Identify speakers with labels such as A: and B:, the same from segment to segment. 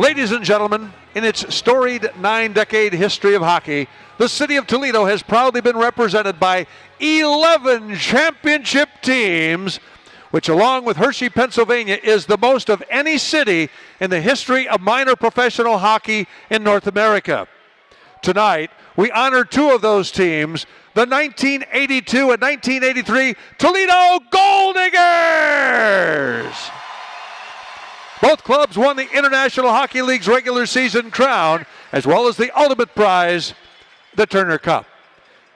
A: Ladies and gentlemen, in its storied 9-decade history of hockey, the city of Toledo has proudly been represented by 11 championship teams, which along with Hershey, Pennsylvania, is the most of any city in the history of minor professional hockey in North America. Tonight, we honor two of those teams, the 1982 and 1983 Toledo Goaldiggers. Both clubs won the International Hockey League's regular season crown, as well as the ultimate prize, the Turner Cup.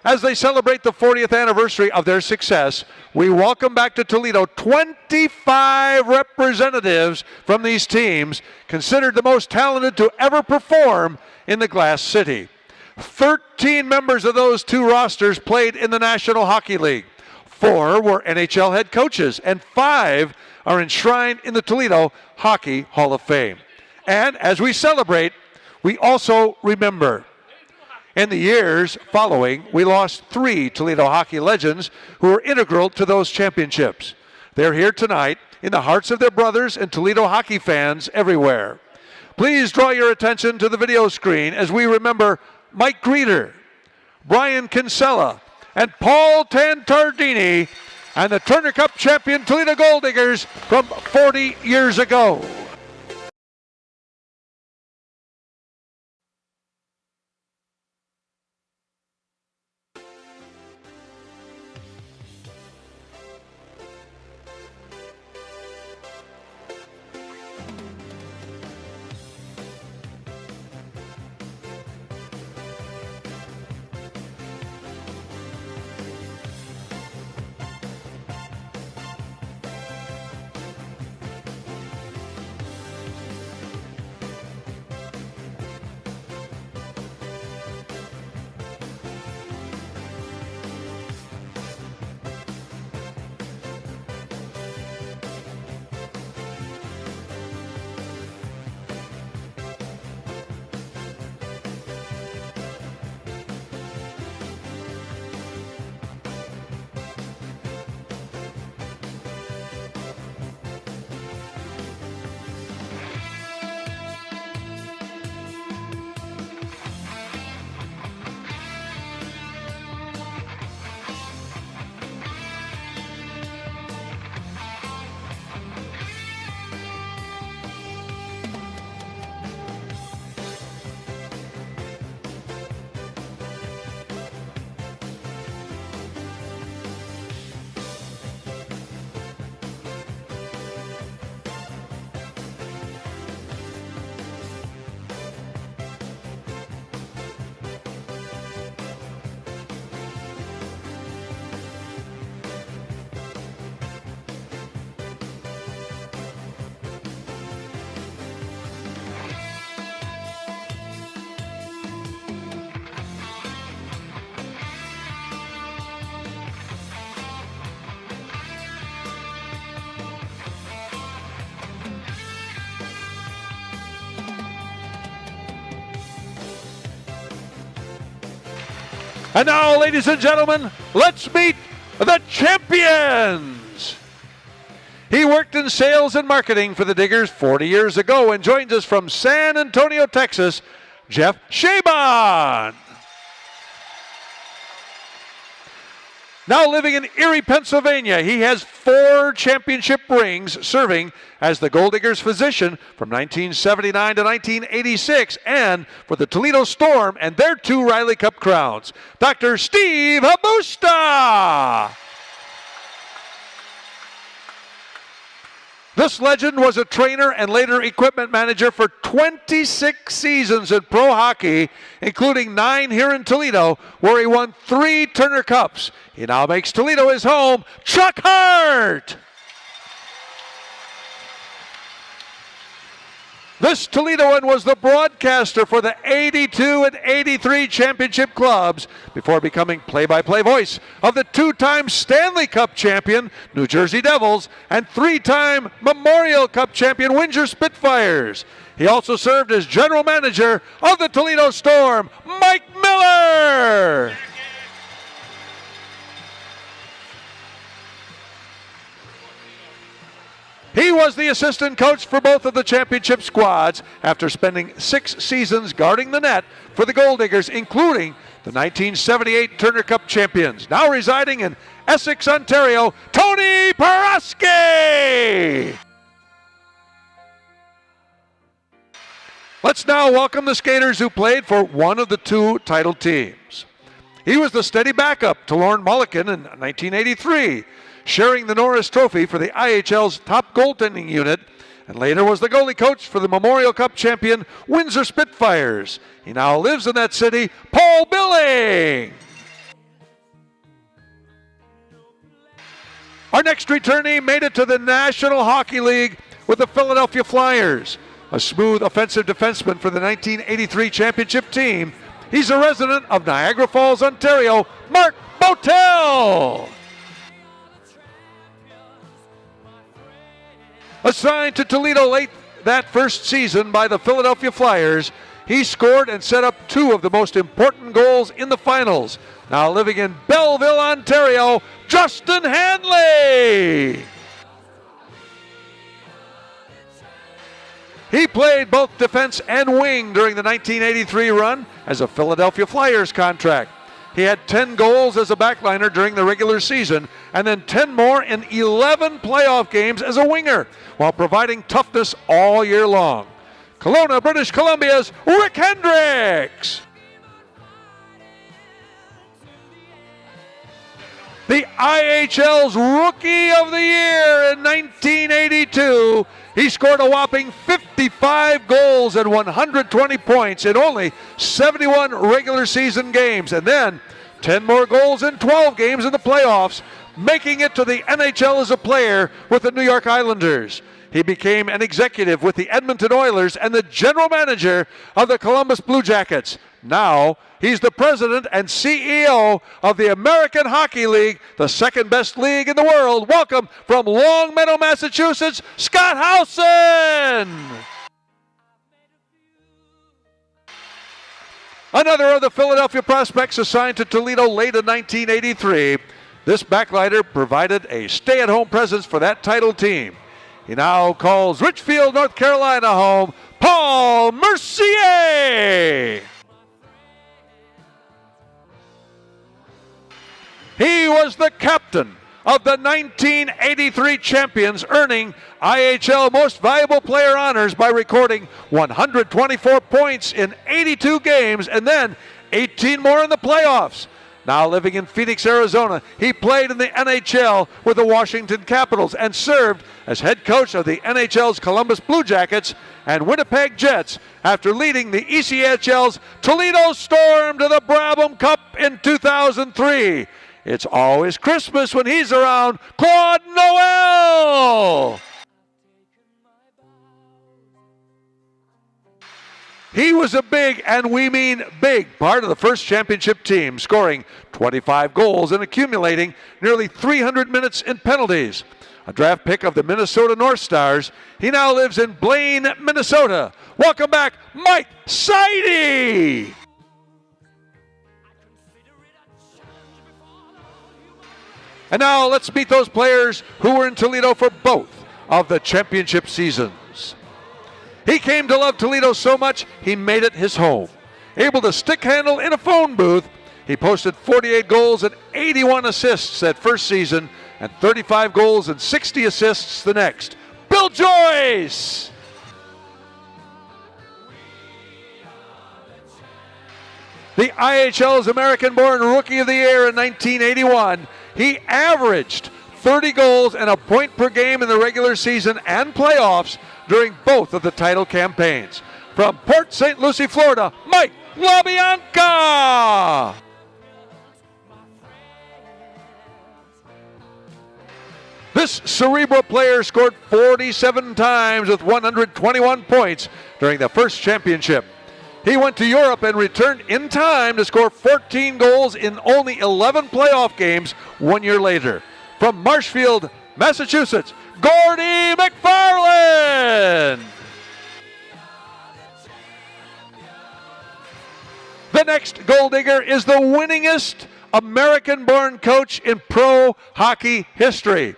A: As they celebrate the 40th anniversary of their success, we welcome back to Toledo 25 representatives from these teams, considered the most talented to ever perform in the Glass City. 13 members of those two rosters played in the National Hockey League. 4 were NHL head coaches, and 5 are enshrined in the Toledo Hockey Hall of Fame. And as we celebrate, we also remember. In the years following, we lost 3 Toledo hockey legends who were integral to those championships. They're here tonight in the hearts of their brothers and Toledo hockey fans everywhere. Please draw your attention to the video screen as we remember Mike Greeter, Brian Kinsella, and Paul Tantardini, and the Turner Cup champion Toledo Goaldiggers from 40 years ago. And now, ladies and gentlemen, let's meet the champions. He worked in sales and marketing for the Diggers 40 years ago and joins us from San Antonio, Texas, Jeff Shaban. Now living in Erie, Pennsylvania, he has 4 championship rings, serving as the Goaldiggers physician from 1979 to 1986, and for the Toledo Storm and their 2 Riley Cup crowns. Dr. Steve Habusta. This legend was a trainer and later equipment manager for 26 seasons in pro hockey, including 9 here in Toledo, where he won 3 Turner Cups. He now makes Toledo his home. Chuck Hart! This Toledoan was the broadcaster for the 82 and 83 championship clubs before becoming play-by-play voice of the 2-time Stanley Cup champion New Jersey Devils and 3-time Memorial Cup champion Windsor Spitfires. He also served as general manager of the Toledo Storm, Mike Miller. He was the assistant coach for both of the championship squads after spending 6 seasons guarding the net for the Goaldiggers, including the 1978 Turner Cup champions. Now residing in Essex, Ontario, Tony Paraski! Let's now welcome the skaters who played for one of the 2 title teams. He was the steady backup to Lorne Mulliken in 1983, sharing the Norris Trophy for the IHL's top goaltending unit, and later was the goalie coach for the Memorial Cup champion Windsor Spitfires. He now lives in that city, Paul Billing. Our next returnee made it to the National Hockey League with the Philadelphia Flyers. A smooth offensive defenseman for the 1983 championship team, he's a resident of Niagara Falls, Ontario, Mark Botel. Assigned to Toledo late that first season by the Philadelphia Flyers, he scored and set up 2 of the most important goals in the finals. Now living in Belleville, Ontario, Justin Hanley. He played both defense and wing during the 1983 run as a Philadelphia Flyers contract. He had 10 goals as a backliner during the regular season and then 10 more in 11 playoff games as a winger, while providing toughness all year long. Kelowna, British Columbia's Rick Hendricks. The IHL's Rookie of the Year in 1982. He scored a whopping 55 goals and 120 points in only 71 regular season games, and then 10 more goals in 12 games in the playoffs, making it to the NHL as a player with the New York Islanders. He became an executive with the Edmonton Oilers and the general manager of the Columbus Blue Jackets. Now, he's the president and CEO of the American Hockey League, the second best league in the world. Welcome from Longmeadow, Massachusetts, Scott Howson! Another of the Philadelphia prospects assigned to Toledo late in 1983. This backliner provided a stay-at-home presence for that title team. He now calls Richfield, North Carolina home, Paul Mercier. He was the captain of the 1983 champions, earning IHL Most Valuable Player honors by recording 124 points in 82 games and then 18 more in the playoffs. Now living in Phoenix, Arizona, he played in the NHL with the Washington Capitals and served as head coach of the NHL's Columbus Blue Jackets and Winnipeg Jets after leading the ECHL's Toledo Storm to the Brabham Cup in 2003. It's always Christmas when he's around, Claude Noel! He was a big, and we mean big, part of the first championship team, scoring 25 goals and accumulating nearly 300 minutes in penalties. A draft pick of the Minnesota North Stars, he now lives in Blaine, Minnesota. Welcome back, Mike Seide! And now let's meet those players who were in Toledo for both of the championship seasons. He came to love Toledo so much, he made it his home. Able to stick handle in a phone booth, he posted 48 goals and 81 assists that first season and 35 goals and 60 assists the next. Bill Joyce! The IHL's American-born Rookie of the Year in 1981, he averaged 30 goals and a point per game in the regular season and playoffs during both of the title campaigns. From Port St. Lucie, Florida, Mike LaBianca! This cerebral player scored 47 times with 121 points during the first championship. He went to Europe and returned in time to score 14 goals in only 11 playoff games 1 year later. From Marshfield, Massachusetts, Gordy McFarland! The next Goaldigger is the winningest American-born coach in pro hockey history.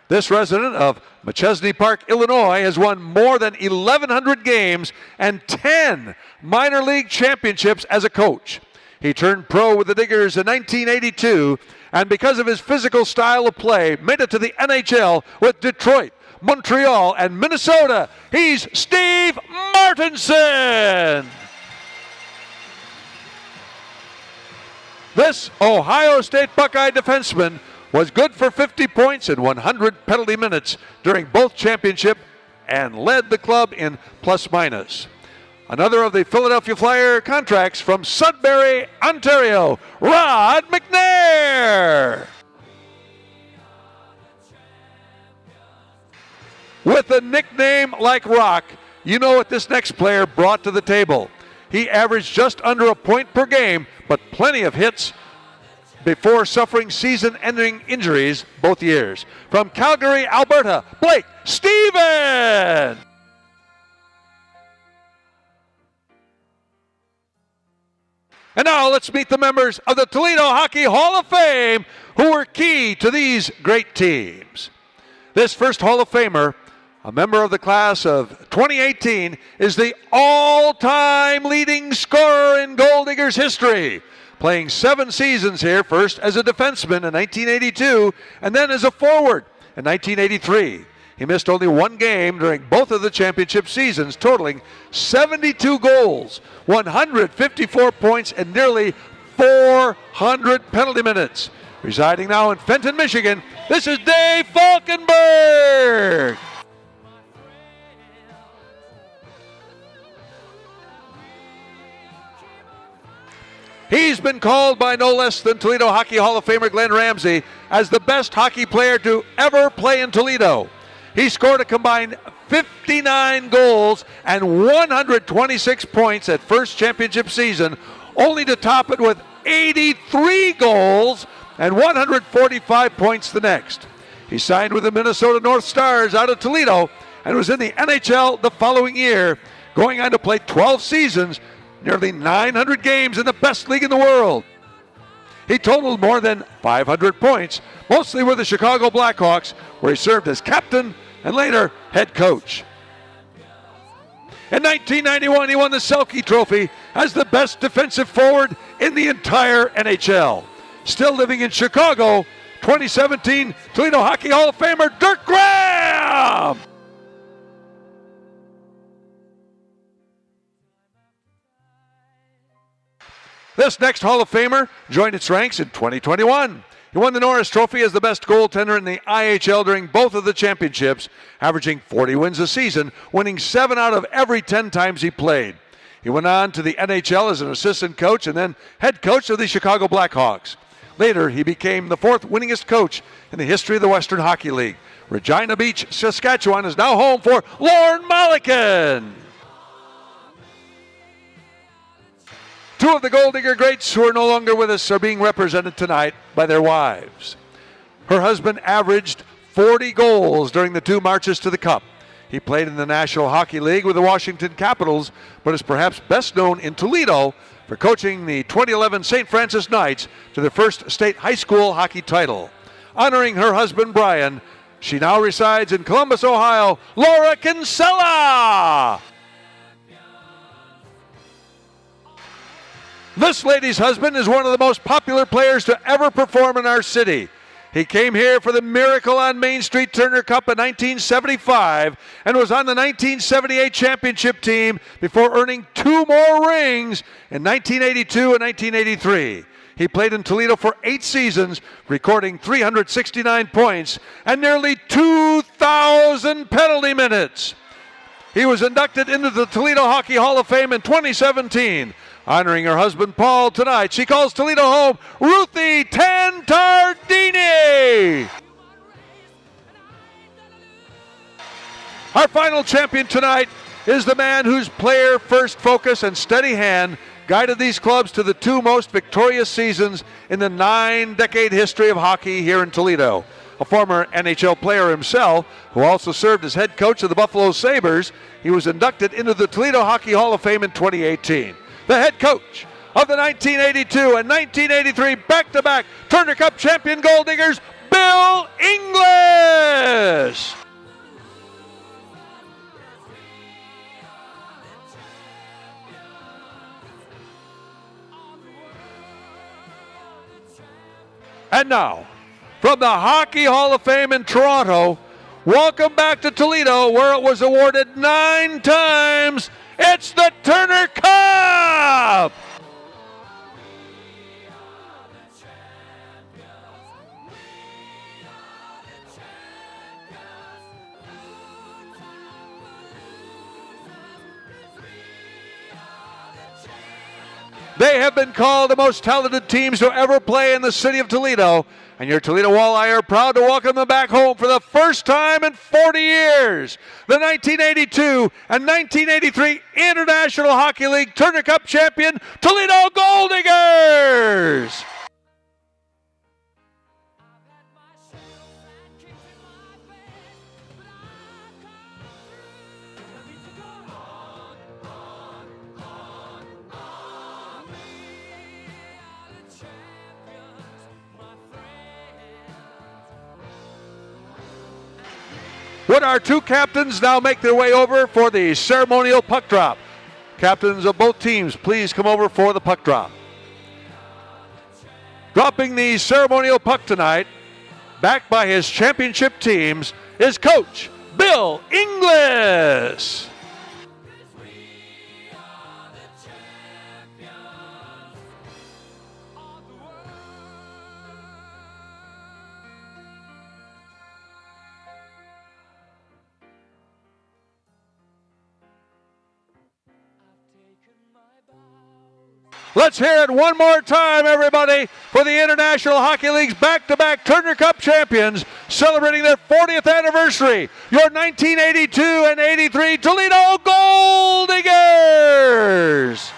A: This resident of Machesney Park, Illinois has won more than 1,100 games and 10 minor league championships as a coach. He turned pro with the Diggers in 1982, and because of his physical style of play, made it to the NHL with Detroit, Montreal, and Minnesota. He's Steve Martinson. This Ohio State Buckeye defenseman was good for 50 points and 100 penalty minutes during both championship and led the club in plus-minus. Another of the Philadelphia Flyer contracts from Sudbury, Ontario, Rod McNair. With a nickname like Rock, you know what this next player brought to the table. He averaged just under a point per game, but plenty of hits before suffering season-ending injuries both years. From Calgary, Alberta, Blake Steven. And now let's meet the members of the Toledo Hockey Hall of Fame who were key to these great teams. This first Hall of Famer, a member of the class of 2018, is the all-time leading scorer in Goaldiggers history, playing 7 seasons here, first as a defenseman in 1982 and then as a forward in 1983. He missed only 1 game during both of the championship seasons, totaling 72 goals, 154 points, and nearly 400 penalty minutes. Residing now in Fenton, Michigan, this is Dave Falkenberg. He's been called by no less than Toledo Hockey Hall of Famer Glenn Ramsey as the best hockey player to ever play in Toledo. He scored a combined 59 goals and 126 points at first championship season, only to top it with 83 goals and 145 points the next. He signed with the Minnesota North Stars out of Toledo and was in the NHL the following year, going on to play 12 seasons, nearly 900 games in the best league in the world. He totaled more than 500 points, mostly with the Chicago Blackhawks, where he served as captain and later head coach. In 1991, he won the Selke Trophy as the best defensive forward in the entire NHL. Still living in Chicago, 2017 Toledo Hockey Hall of Famer Dirk Graham. This next Hall of Famer joined its ranks in 2021. He won the Norris Trophy as the best goaltender in the IHL during both of the championships, averaging 40 wins a season, winning 7 out of every 10 times he played. He went on to the NHL as an assistant coach and then head coach of the Chicago Blackhawks. Later, he became the 4th winningest coach in the history of the Western Hockey League. Regina Beach, Saskatchewan is now home for Lorne Malikan. 2 of the Goaldigger greats who are no longer with us are being represented tonight by their wives. Her husband averaged 40 goals during the 2 marches to the Cup. He played in the National Hockey League with the Washington Capitals, but is perhaps best known in Toledo for coaching the 2011 St. Francis Knights to their first state high school hockey title. Honoring her husband, Brian, she now resides in Columbus, Ohio, Laura Kinsella. This lady's husband is one of the most popular players to ever perform in our city. He came here for the Miracle on Main Street Turner Cup in 1975 and was on the 1978 championship team before earning 2 more rings in 1982 and 1983. He played in Toledo for 8 seasons, recording 369 points and nearly 2,000 penalty minutes. He was inducted into the Toledo Hockey Hall of Fame in 2017. Honoring her husband, Paul, tonight, she calls Toledo home Ruthie Tantardini. Our final champion tonight is the man whose player-first focus and steady hand guided these clubs to the 2 most victorious seasons in the 9-decade history of hockey here in Toledo. A former NHL player himself, who also served as head coach of the Buffalo Sabres, he was inducted into the Toledo Hockey Hall of Fame in 2018. The head coach of the 1982 and 1983 back-to-back Turner Cup champion Goaldiggers, Bill English. And now, from the Hockey Hall of Fame in Toronto, welcome back to Toledo, where it was awarded 9 times. It's the Turner Cup! They have been called the most talented teams to ever play in the city of Toledo, and your Toledo Walleye are proud to welcome them back home for the first time in 40 years. The 1982 and 1983 International Hockey League Turner Cup champion, Toledo Goaldiggers! Would our 2 captains now make their way over for the ceremonial puck drop? Captains of both teams, please come over for the puck drop. Dropping the ceremonial puck tonight, backed by his championship teams, is Coach Bill Inglis. Let's hear it one more time, everybody, for the International Hockey League's back-to-back Turner Cup champions celebrating their 40th anniversary, your 1982 and 83 Toledo Goaldiggers!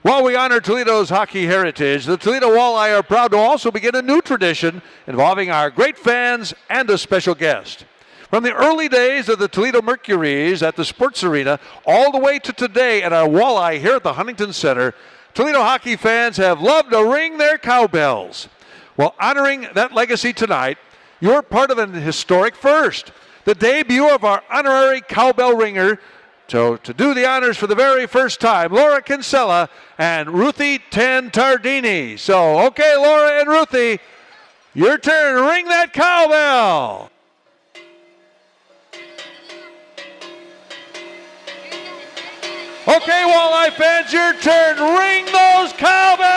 A: While we honor Toledo's hockey heritage, the Toledo Walleye are proud to also begin a new tradition involving our great fans and a special guest. From the early days of the Toledo Mercuries at the Sports Arena all the way to today at our Walleye here at the Huntington Center, Toledo hockey fans have loved to ring their cowbells. Well, honoring that legacy tonight, you're part of an historic first, the debut of our honorary cowbell ringer. So to do the honors for the very first time, Laura Kinsella and Ruthie Tantardini. So, okay, Laura and Ruthie, your turn. Ring that cowbell. Okay, Walleye fans, your turn. Ring those cowbells.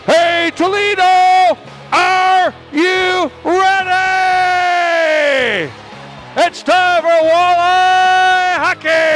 A: Hey, Toledo, are you ready? It's time for Walleye Hockey!